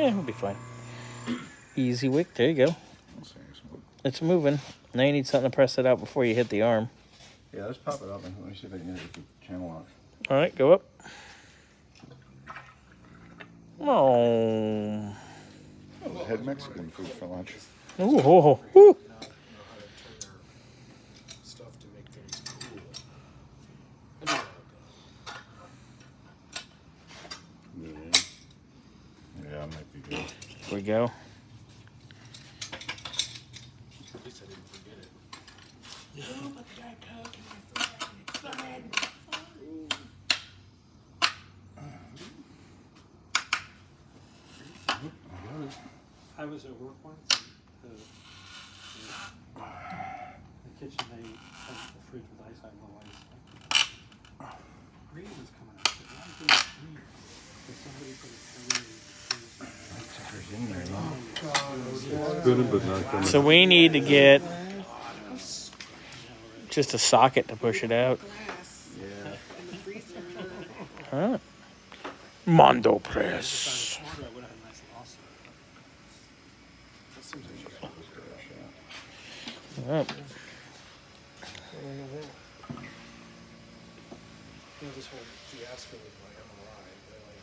Yeah, we'll be fine. Easy wick. There you go. It's moving. Now you need something to press it out before you hit the arm. Yeah, let's pop it up and let me see if I can get it with the channel locks. All right, go up. Oh. I had Mexican food for lunch. Ooh, oh, oh. Yeah, it might be good. Here we go. At least I didn't forget it. I was at work once. The kitchen, they had the fridge with ice. I had no ice. Green was coming out. But why is there green? Because somebody put a Good, but not good. So we need to get just a socket to push it out. Yeah. Huh? Mondo Press. All right. This whole fiasco with my MRI, they're like,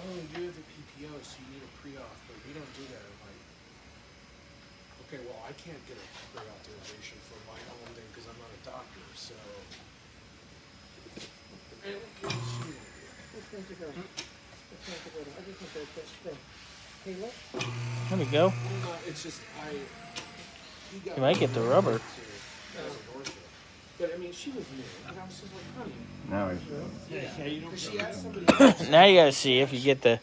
oh, you have a PPO, so you need a pre-op, but we don't do that. I'm like, okay, well, I can't get a pre-authorization for my own thing because I'm not a doctor, so. There we go. It's just, You might get the rubber. But I mean, she was new, and I was just like, honey. Now he's She asked somebody else. Now you gotta see if you get the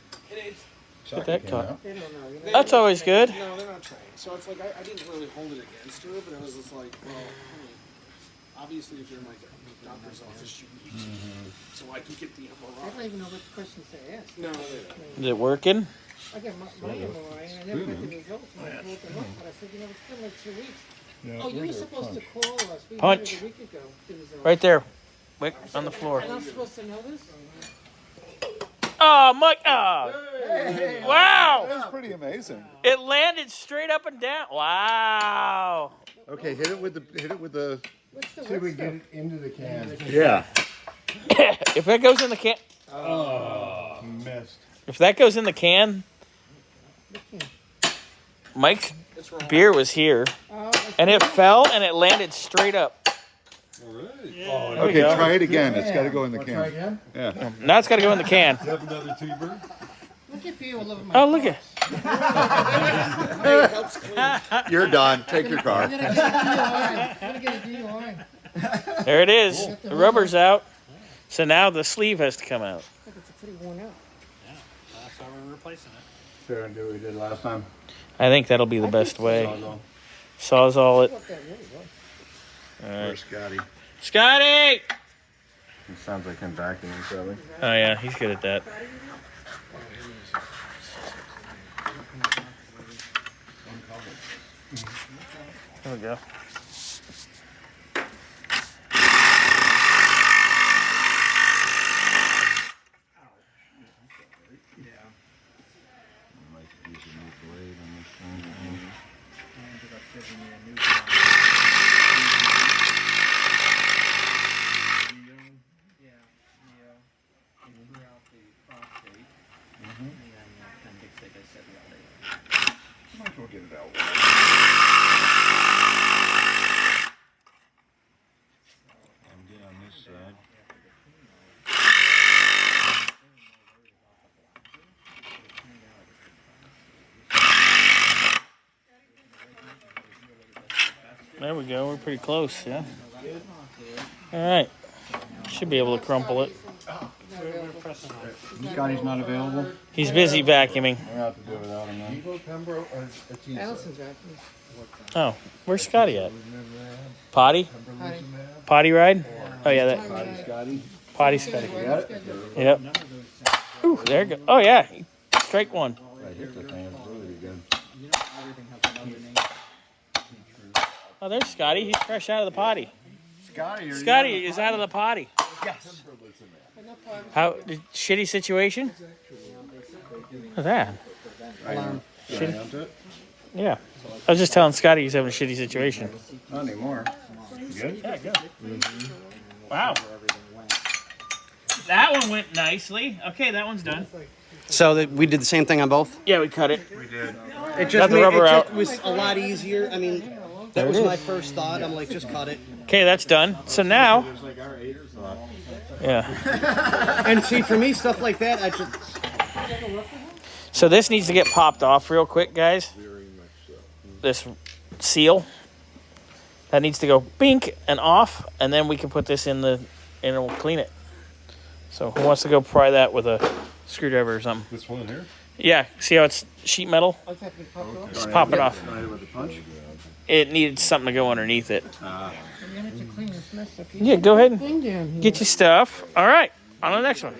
Socket that came caught. out. They don't know. That's always good. No, they're not trained. So it's like, I didn't really hold it against her, but I was just like, well, honey, obviously if you're in like a doctor's office, you need to. So I can get the I don't MRI. even know what questions to ask. No, they don't. Is it working? I got my MRI and I never got the results and I pulled them up, but I said, you know, it's been like 2 weeks. Yeah, Oh, you we're were gonna supposed to punch. call us. We Punch. had it a week ago. The results. Right there. Wick on the floor. And I'm supposed to know this? Oh, Mike. Oh. Hey, Wow. That was pretty amazing. It landed straight up and down. Wow. Okay, hit it with the What's the See if we what's get the? it into the can. Yeah. If that goes in the can, Missed. if that goes in the can, Mike's It's wrong. beer was here, Oh, and it fell and it landed straight up. There we Okay, go. try it again. It's got to go in the Wanna try can. again? Yeah. Now it's got to go in the can. Have another T-bird? look at you all over my Oh, look at. It helps clean. You're done. Take your I'm car. gonna get a DUI. I'm gonna get a DUI. There it is. The rubber's out. So now the sleeve has to come out. Look, it's pretty worn out. That's why we're replacing it. Fair and do what we did last time. I think that'll be the best way. Sawzall it. Look, that really was. All Where's right. Scotty? Scotty! It sounds like him vacuuming, probably. Oh yeah, he's good at that. There we go. Might use a new blade on this thing. Might as well get it out. I'm good on this side. There we go. We're pretty close, yeah. All right. Should be able to crumple it. Scotty's not available. He's busy vacuuming. We'll have to do it without him then. Evo, Pembroke, or Atiza? Allison's back. Oh, where's Scotty at? Potty? Potty ride? Oh yeah, that Scotty? potty Scotty. Got it? Yep. Ooh, there you go. Oh yeah, strike one. I hit the thing. It's really good. Oh, there's Scotty. He's fresh out of the potty. Scotty, Scotty is out of the potty. Yes. How shitty situation? Look at that. alarm. Shitty onto it? Yeah. I was just telling Scotty he's having a shitty situation. Not anymore. You good? Yeah, good. Wow. That one went nicely. Okay, that one's done. So we did the same thing on both? Yeah, we cut it. We did. It Got just, the rubber it out. just was a lot easier. I mean, that was my first thought. I'm like, just cut it. Okay, that's done. So now, There's like our 8 slot. yeah. And see, for me, stuff like that, I just... So this needs to get popped off real quick, guys. This seal. That needs to go bink and off, and then we can put this in and we'll clean it. So who wants to go pry that with a screwdriver or something? This one here? Yeah, see how it's sheet metal? I thought we popped it off. Just pop it off. Can I hit it with a punch? It needed something to go underneath it. I'm gonna have to clean this mess up. Yeah, go ahead and Thing down here. get your stuff. All right, on to the next one.